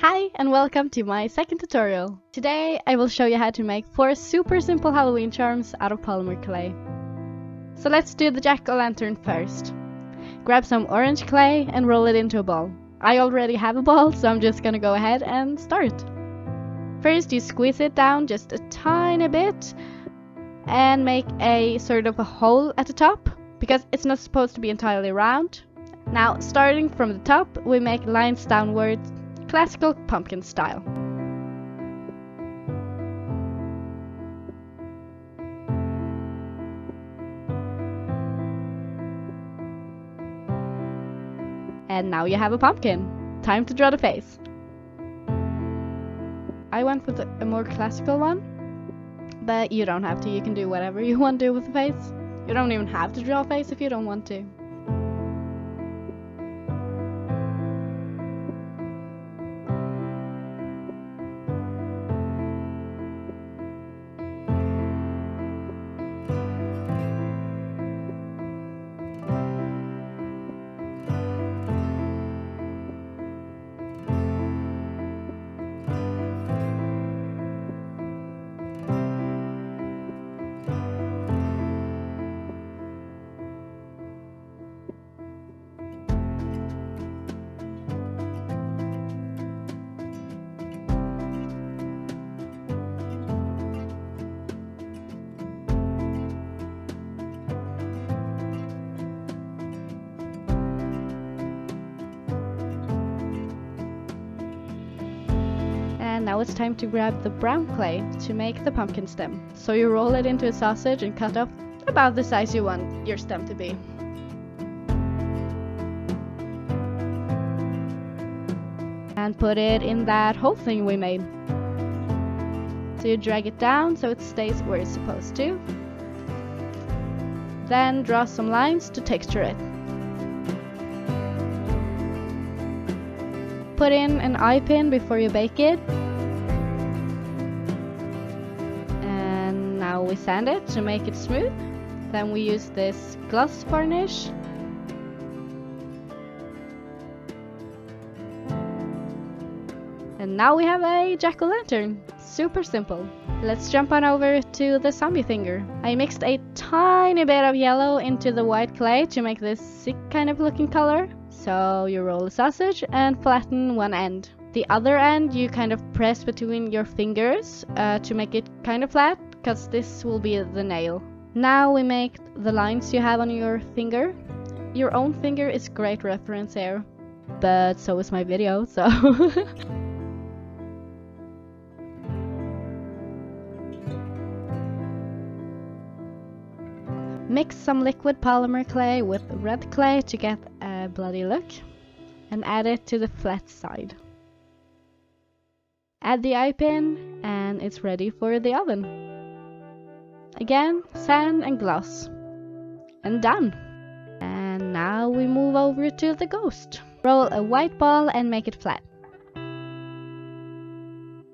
Hi and welcome to my second tutorial. Today I will show you how to make 4 super simple Halloween charms out of polymer clay. So let's do the jack-o'-lantern first. Grab some orange clay and roll it into a ball. I already have a ball, so I'm just gonna go ahead and start. First you squeeze it down just a tiny bit and make a sort of a hole at the top because it's not supposed to be entirely round. Now starting from the top we make lines downwards, classical pumpkin style. And now you have a pumpkin. Time to draw the face. I went with a more classical one, but you don't have to. You can do whatever you want to do with the face. You don't even have to draw a face if you don't want to. And now it's time to grab the brown clay to make the pumpkin stem. So you roll it into a sausage and cut off about the size you want your stem to be. And put it in that hole thing we made. So you drag it down so it stays where it's supposed to. Then draw some lines to texture it. Put in an eye pin before you bake it. And now we sand it to make it smooth. Then we use this gloss varnish. And now we have a jack-o'-lantern. Super simple. Let's jump on over to the zombie finger. I mixed a tiny bit of yellow into the white clay to make this sick kind of looking color. So you roll a sausage and flatten one end. The other end you kind of press between your fingers to make it kind of flat, because this will be the nail. Now we make the lines you have on your finger. Your own finger is great reference here, but so is my video, so... Mix some liquid polymer clay with red clay to get a bloody look and add it to the flat side. Add the eye pin and it's ready for the oven. Again, sand and gloss. And done! And now we move over to the ghost. Roll a white ball and make it flat. Get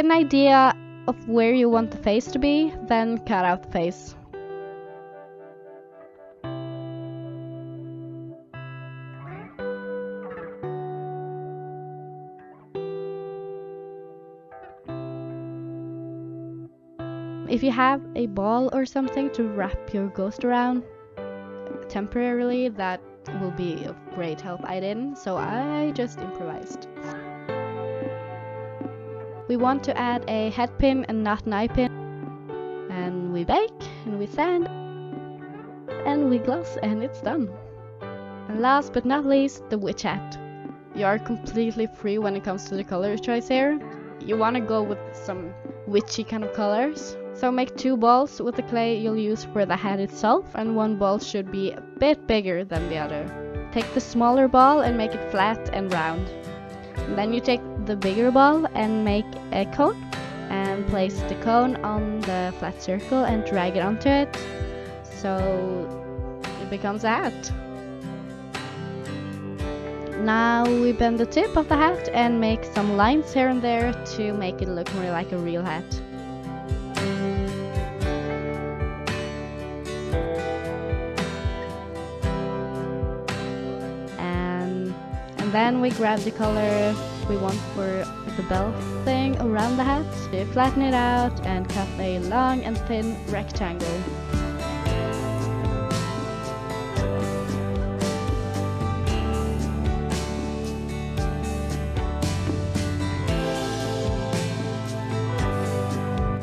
an idea of where you want the face to be, then cut out the face. If you have a ball or something to wrap your ghost around temporarily, that will be of great help. I didn't, so I just improvised. We want to add a head pin and not an eye pin. And we bake, and we sand, and we gloss, and it's done. And last but not least, the witch hat. You are completely free when it comes to the color choice here. You want to go with some witchy kind of colors. So make 2 balls with the clay you'll use for the hat itself, and 1 ball should be a bit bigger than the other. Take the smaller ball and make it flat and round. And then you take the bigger ball and make a cone, and place the cone on the flat circle and drag it onto it, so it becomes a hat. Now we bend the tip of the hat and make some lines here and there to make it look more like a real hat. And then we grab the color we want for the the belt thing around the hat. You flatten it out and cut a long and thin rectangle.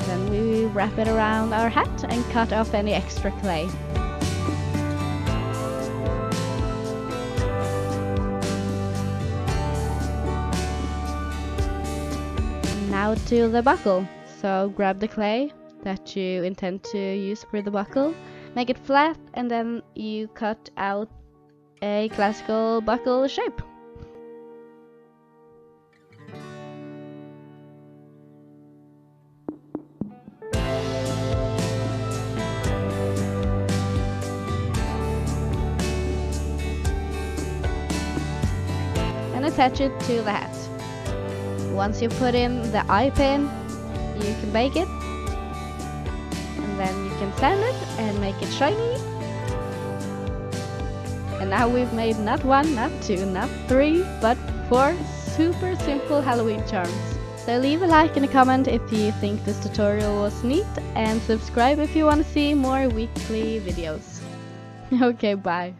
Then we wrap it around our hat and cut off any extra clay. Now to the buckle. So grab the clay that you intend to use for the buckle, make it flat, and then you cut out a classical buckle shape. And attach it to the hat. Once you put in the eye pin, you can bake it, and then you can sand it and make it shiny. And now we've made not 1, not 2, not 3, but 4 super simple Halloween charms. So leave a like and a comment if you think this tutorial was neat, and subscribe if you want to see more weekly videos. Okay, bye.